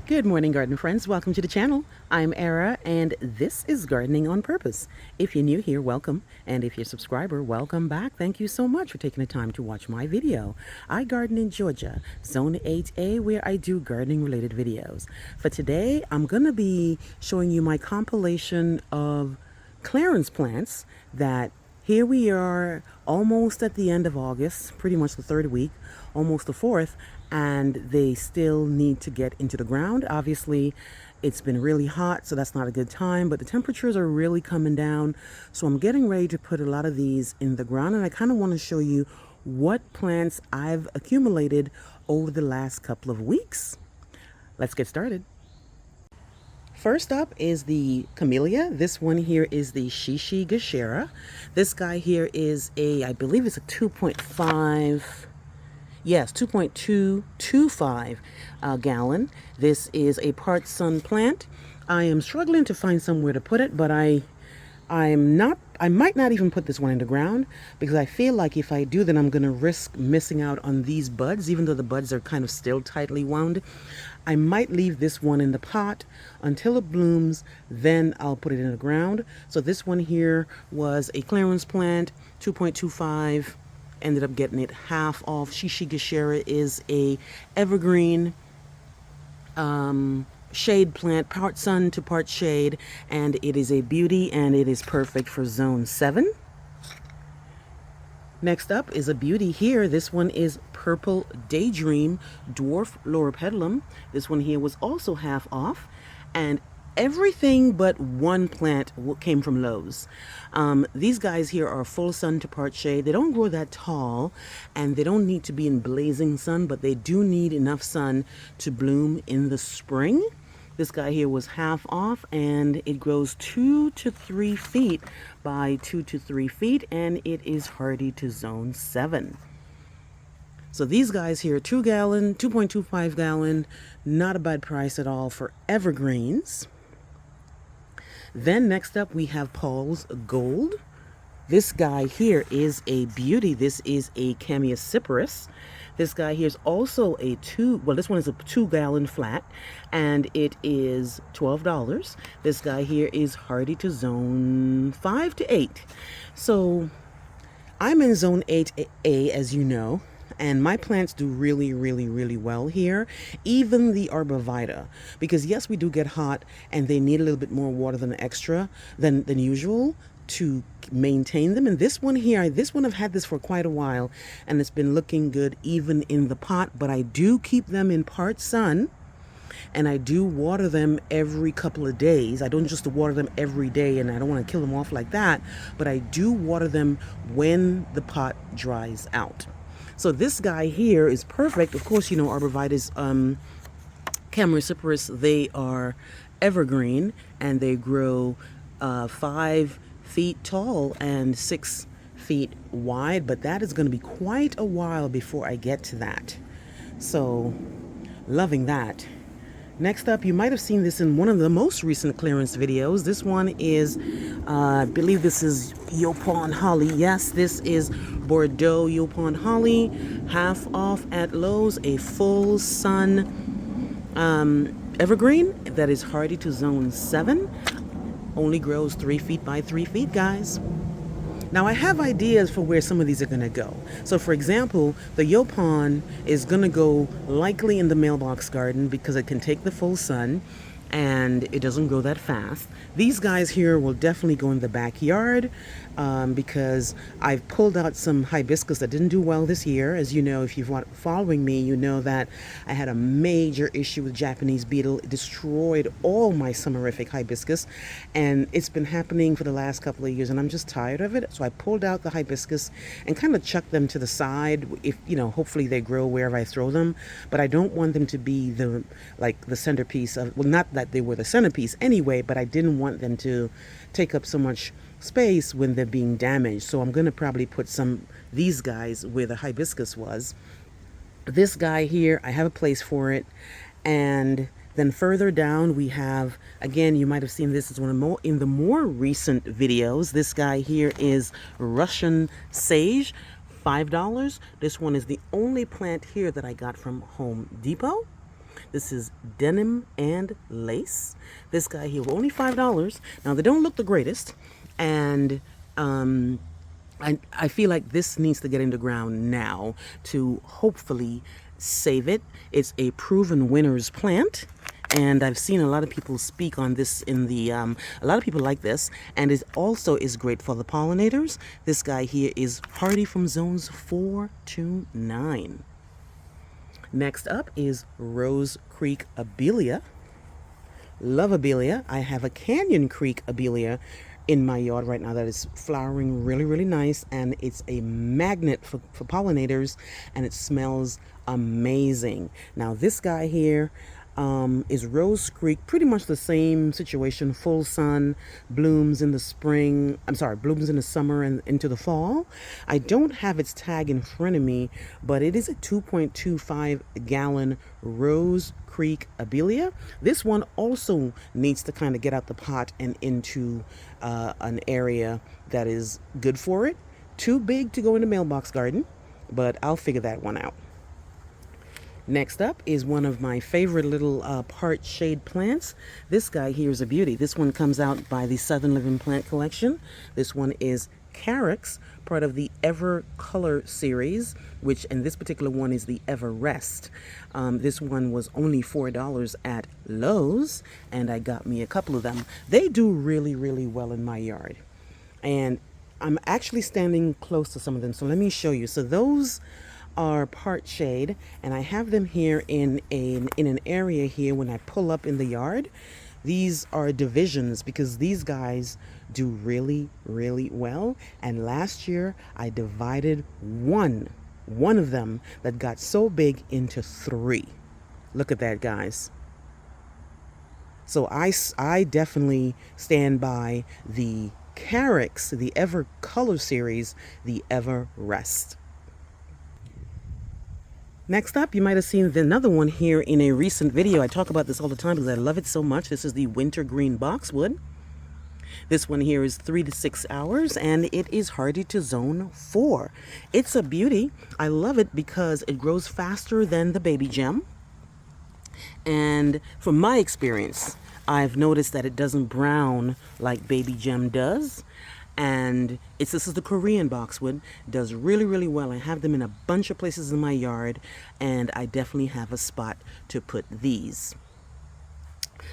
Good morning, garden friends. Welcome to the channel. I'm Era, and this is Gardening on Purpose. If you're new here, welcome. And if you're a subscriber, welcome back. Thank you so much for taking the time to watch my video. I garden in Georgia, Zone 8A, where I do gardening-related videos. For today, I'm going to be showing you my compilation of clearance plants that here we are almost at the end of August, pretty much the third week, almost the fourth, and they still need to get into the ground. Obviously, it's been really hot, so that's not a good time, but the temperatures are really coming down. So I'm getting ready to put a lot of these in the ground, and I kind of want to show you what plants I've accumulated over the last couple of weeks. Let's get started. First up is the camellia. This one here is the Shishigashara. This guy here is I believe it's a 2.5, yes, 2.225 gallon. This is a part sun plant. I am struggling to find somewhere to put it, but I might not even put this one in the ground because I feel like if I do, then I'm going to risk missing out on these buds, even though the buds are kind of still tightly wound. I might leave this one in the pot until it blooms, then I'll put it in the ground. So this one here was a clearance plant, 2.25, ended up getting it half off. Shishigashara is a evergreen shade plant, part sun to part shade, and it is a beauty, and it is perfect for zone 7. Next up is a beauty here. This one is Purple Daydream Dwarf Loropetalum. This one here was also half off, and everything but one plant came from Lowe's. These guys here are full sun to part shade. They don't grow that tall, and they don't need to be in blazing sun, but they do need enough sun to bloom in the spring. This guy here was half off, and it grows 2 to 3 feet by 2 to 3 feet, and it is hardy to zone 7. So these guys here, 2 gallon, 2.25 gallon, not a bad price at all for evergreens. Then next up we have Paul's Gold. This guy here is a beauty. This is a Chamaecyparis. This guy here is also this one is a 2 gallon flat, and it is $12. This guy here is hardy to zone 5 to 8. So I'm in zone 8A, as you know, and my plants do really, really, really well here. Even the arborvitae, because yes, we do get hot and they need a little bit more water than usual to maintain them. And this one here, I've had this for quite a while, and it's been looking good even in the pot. But I do keep them in part sun, and I do water them every couple of days. I don't just water them every day, and I don't want to kill them off like that, but I do water them when the pot dries out. So this guy here is perfect. Of course, you know, arborvitaes, Chamaecyparis, they are evergreen, and they grow 5 feet tall and 6 feet wide, but that is going to be quite a while before I get to that. So loving that. Next up, you might have seen this in one of the most recent clearance videos. This one is, I believe this is Yaupon Holly. Yes, this is Bordeaux Yaupon Holly, half off at Lowe's, a full sun evergreen that is hardy to zone 7. Only grows 3 feet by 3 feet, guys. Now I have ideas for where some of these are going to go. So for example, the Yaupon is going to go likely in the mailbox garden because it can take the full sun and it doesn't grow that fast. These guys here will definitely go in the backyard because I've pulled out some hibiscus that didn't do well this year. As you know, if you've been following me, you know that I had a major issue with Japanese beetle. It destroyed all my summerific hibiscus, and it's been happening for the last couple of years, and I'm just tired of it. So I pulled out the hibiscus and kind of chucked them to the side. If you know, hopefully they grow wherever I throw them, but I don't want them to be the centerpiece of, well, not that they were the centerpiece anyway, but I didn't want them to take up so much space when they're being damaged. So I'm going to probably put these guys where the hibiscus was. This guy here, I have a place for it. And then further down we have, again, you might have seen this as in the more recent videos. This guy here is Russian Sage, $5. This one is the only plant here that I got from Home Depot. This is Denim and Lace. This guy here, only $5. Now, they don't look the greatest, and I feel like this needs to get in the ground now to hopefully save it. It's a proven winner's plant, and I've seen a lot of people speak on this in the a lot of people like this, and it also is great for the pollinators. This guy here is hardy from zones 4 to 9. Next up is Rose Creek Abelia. Love Abelia. I have a Canyon Creek Abelia in my yard right now that is flowering really nice, and it's a magnet for pollinators, and it smells amazing. Now this guy here is Rose Creek, pretty much the same situation, full sun, blooms in the spring, blooms in the summer and into the fall. I don't have its tag in front of me, but it is a 2.25 gallon Rose Creek Abelia. This one also needs to kind of get out the pot and into an area that is good for it. Too big to go in the mailbox garden, but I'll figure that one out. Next up is one of my favorite little part shade plants. This guy here is a beauty. This one comes out by the Southern Living Plant Collection. This one is Carex, part of the Ever Color series, which, and this particular one is the Ever Rest. This one was only $4 at Lowe's, and I got me a couple of them. They do really well in my yard, and I'm actually standing close to some of them, so let me show you. So those are part shade, and I have them here in an area here. When I pull up in the yard, these are divisions because these guys do really well. And last year I divided one of them that got so big into 3. Look at that, guys. So I definitely stand by the Carex, the Ever Color series, the Ever Rest. Next up, you might have seen another one here in a recent video. I talk about this all the time because I love it so much. This is the Wintergreen Boxwood. This one here is 3 to 6 hours, and it is hardy to zone 4. It's a beauty. I love it because it grows faster than the baby gem. And from my experience, I've noticed that it doesn't brown like baby gem does. And this is the Korean boxwood. Does really well. I have them in a bunch of places in my yard, and I definitely have a spot to put these.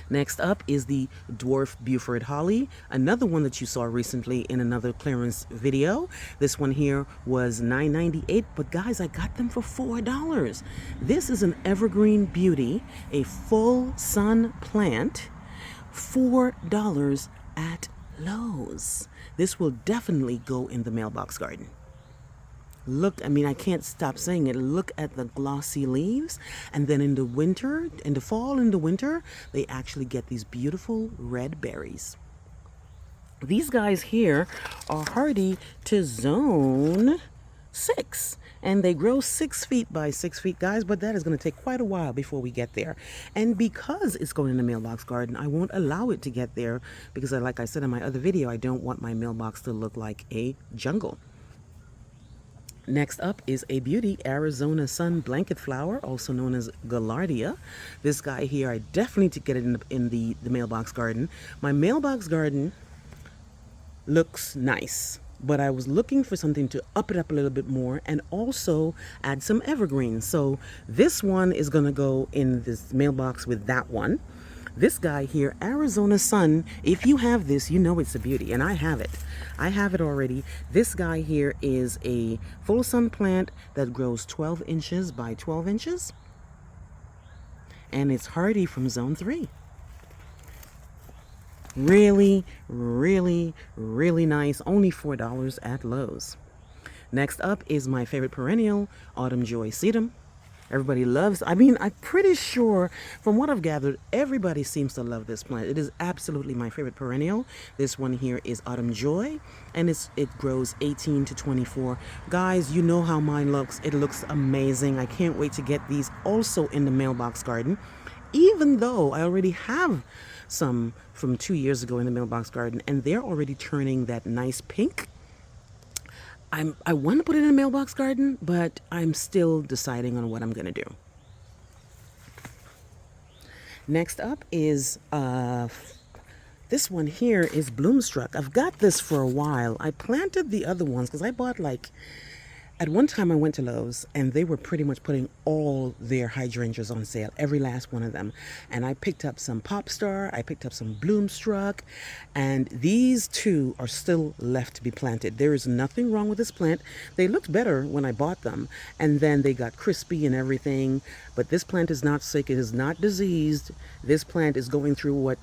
Next up is the Dwarf Buford Holly, another one that you saw recently in another clearance video. This one here was $9.98, but guys, I got them for $4. This is an evergreen beauty, a full sun plant, $4 at Lowe's. This will definitely go in the mailbox garden. Look, I mean, I can't stop saying it. Look at the glossy leaves. And then in the winter, in the fall, in the winter, they actually get these beautiful red berries. These guys here are hardy to zone 6. And they grow 6 feet by 6 feet, guys, but that is going to take quite a while before we get there. And because it's going in the mailbox garden, I won't allow it to get there because, like I said in my other video, I don't want my mailbox to look like a jungle. Next up is a beauty, Arizona Sun Blanket Flower, also known as Gaillardia. This guy here, I definitely need to get it in the mailbox garden. My mailbox garden looks nice, but I was looking for something to up it up a little bit more and also add some evergreens. So this one is going to go in this mailbox with that one. This guy here, Arizona Sun, if you have this, you know it's a beauty, and I have it. I have it already. This guy here is a full sun plant that grows 12 inches by 12 inches, and it's hardy from zone 3. Really nice. Only $4 at Lowe's. Next up is my favorite perennial, Autumn Joy Sedum. Everybody loves, I mean, I'm pretty sure from what I've gathered, everybody seems to love this plant. It is absolutely my favorite perennial. This one here is Autumn Joy, and it grows 18 to 24. Guys, you know how mine looks. It looks amazing. I can't wait to get these also in the mailbox garden, even though I already have some from 2 years ago in the mailbox garden, and they're already turning that nice pink. I want to put it in a mailbox garden, but I'm still deciding on what I'm going to do. Next up is this one here is Bloomstruck. I've got this for a while. I planted the other ones because I bought like, at one time I went to Lowe's and they were pretty much putting all their hydrangeas on sale, every last one of them. And I picked up some Popstar, I picked up some Bloomstruck, and these two are still left to be planted. There is nothing wrong with this plant. They looked better when I bought them, and then they got crispy and everything. But this plant is not sick, it is not diseased. This plant is going through what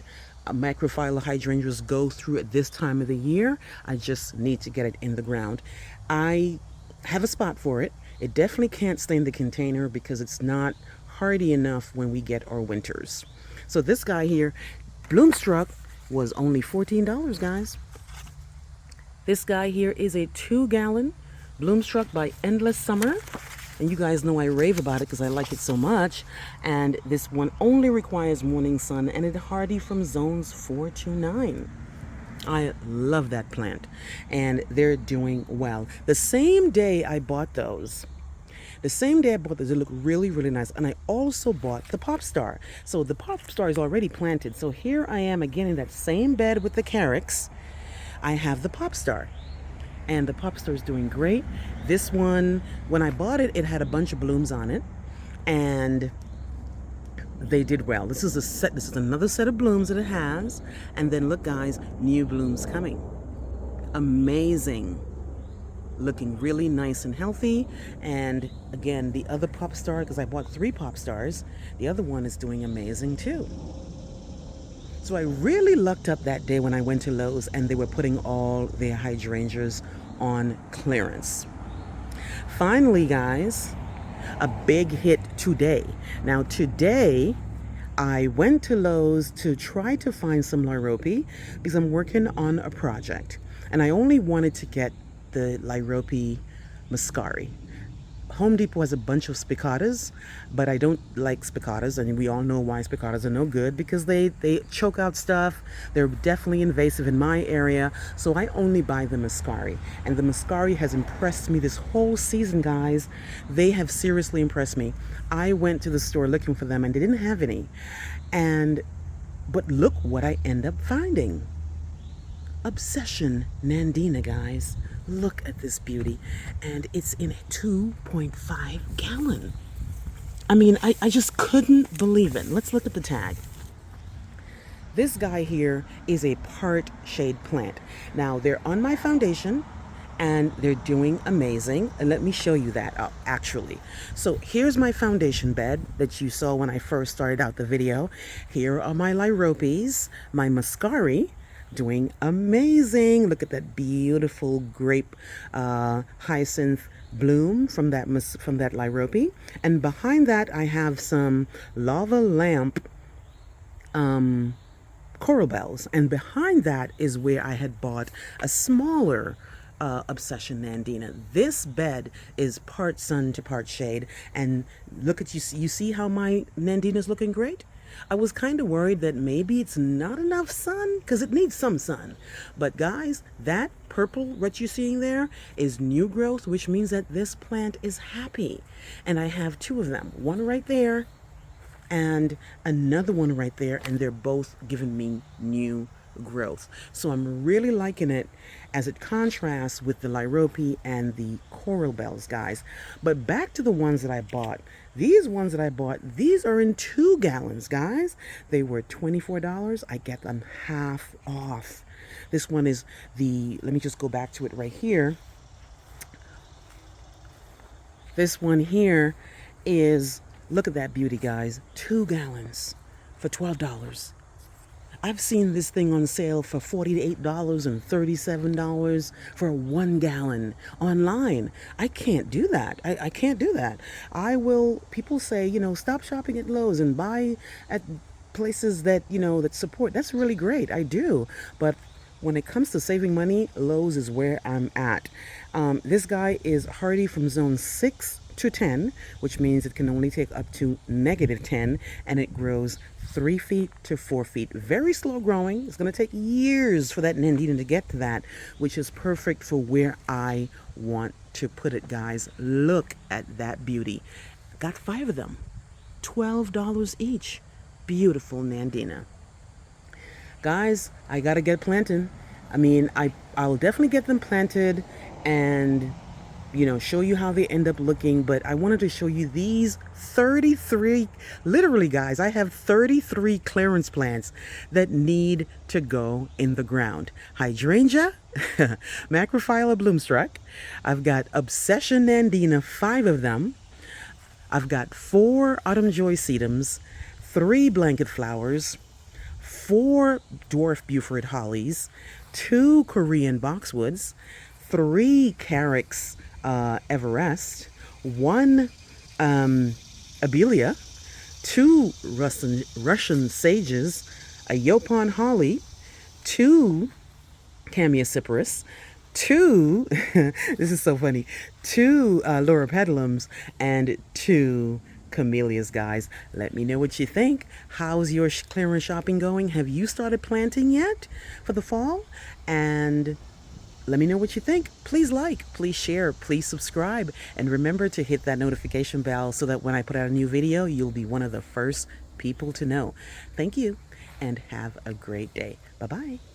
macrophylla hydrangeas go through at this time of the year. I just need to get it in the ground. I have a spot for it. It definitely can't stay in the container because it's not hardy enough when we get our winters. So this guy here, Bloomstruck, was only $14, guys. This guy here is a 2-gallon Bloomstruck by Endless Summer. And you guys know I rave about it because I like it so much. And this one only requires morning sun, and it's hardy from zones 4 to 9. I love that plant, and they're doing well. The same day I bought those, they look really, really nice. And I also bought the Popstar. So the Popstar is already planted. So here I am again in that same bed with the Carex. I have the Popstar, and the Popstar is doing great. This one, when I bought it, it had a bunch of blooms on it, and they did well. This is another set of blooms that it has. And then look, guys, new blooms coming. Amazing. Looking really nice and healthy. And again, the other Popstar, because I bought 3 Popstars, the other one is doing amazing too. So I really lucked up that day when I went to Lowe's and they were putting all their hydrangeas on clearance. Finally, guys, a big hit today. Now today I went to Lowe's to try to find some Lyrope because I'm working on a project, and I only wanted to get the Lyrope Muscari. Home Depot has a bunch of spicatas, but I don't like spicatas, and we all know why spicatas are no good, because they choke out stuff. They're definitely invasive in my area, so I only buy the Muscari. And the Muscari has impressed me this whole season, guys. They have seriously impressed me. I went to the store looking for them and they didn't have any. But look what I end up finding. Obsession Nandina, guys. Look at this beauty. And it's in a 2.5 gallon. I mean, I just couldn't believe it. Let's look at the tag. This guy here is a part shade plant. Now, they're on my foundation and they're doing amazing. And let me show you that actually. So here's my foundation bed that you saw when I first started out the video. Here are my Lyropes, my Muscari, doing amazing. Look at that beautiful grape hyacinth bloom from that Lyrope. And behind that I have some lava lamp coral bells, and behind that is where I had bought a smaller Obsession Nandina. This bed is part sun to part shade, and look at you see how my Nandina is looking great? I was kind of worried that maybe it's not enough sun, because it needs some sun. But guys, that purple what you're seeing there is new growth, which means that this plant is happy. And I have 2 of them, one right there and another one right there, and they're both giving me new growth. So I'm really liking it as it contrasts with the Lyrope and the coral bells, guys. But back to the ones that I bought. These ones that I bought, these are in 2 gallons, guys. They were $24. I get them half off. This one is let me just go back to it right here. This one here is, look at that beauty, guys. 2 gallons for $12. I've seen this thing on sale for $48 and $37 for 1 gallon online. I can't do that. I can't do that. People say, stop shopping at Lowe's and buy at places that, that support. That's really great. I do. But when it comes to saving money, Lowe's is where I'm at. This guy is hardy from zone 6 to 10, which means it can only take up to -10, and it grows 3 feet to 4 feet. Very slow growing. It's going to take years for that Nandina to get to that, which is perfect for where I want to put it, guys. Look at that beauty. Got 5 of them. $12 each. beautiful Nandina. Guys, I gotta get planting. I mean, I'll definitely get them planted and show you how they end up looking, but I wanted to show you these 33, literally guys, I have 33 clearance plants that need to go in the ground. Hydrangea, Macrophylla bloomstruck. I've got Obsession Nandina, 5 of them. I've got 4 Autumn Joy sedums, 3 blanket flowers, 4 dwarf Buford hollies, 2 Korean boxwoods, 3 Carex Everest, 1 Abelia, 2 Russian sages, a Yopon holly, 2 Camiacyparis, 2 this is so funny, 2 Loropetalums, and 2 camellias. Guys, let me know what you think. How's your clearance shopping going? Have you started planting yet for the fall? And let me know what you think. Please like, please share, please subscribe, and remember to hit that notification bell so that when I put out a new video, you'll be one of the first people to know. Thank you, and have a great day. Bye-bye.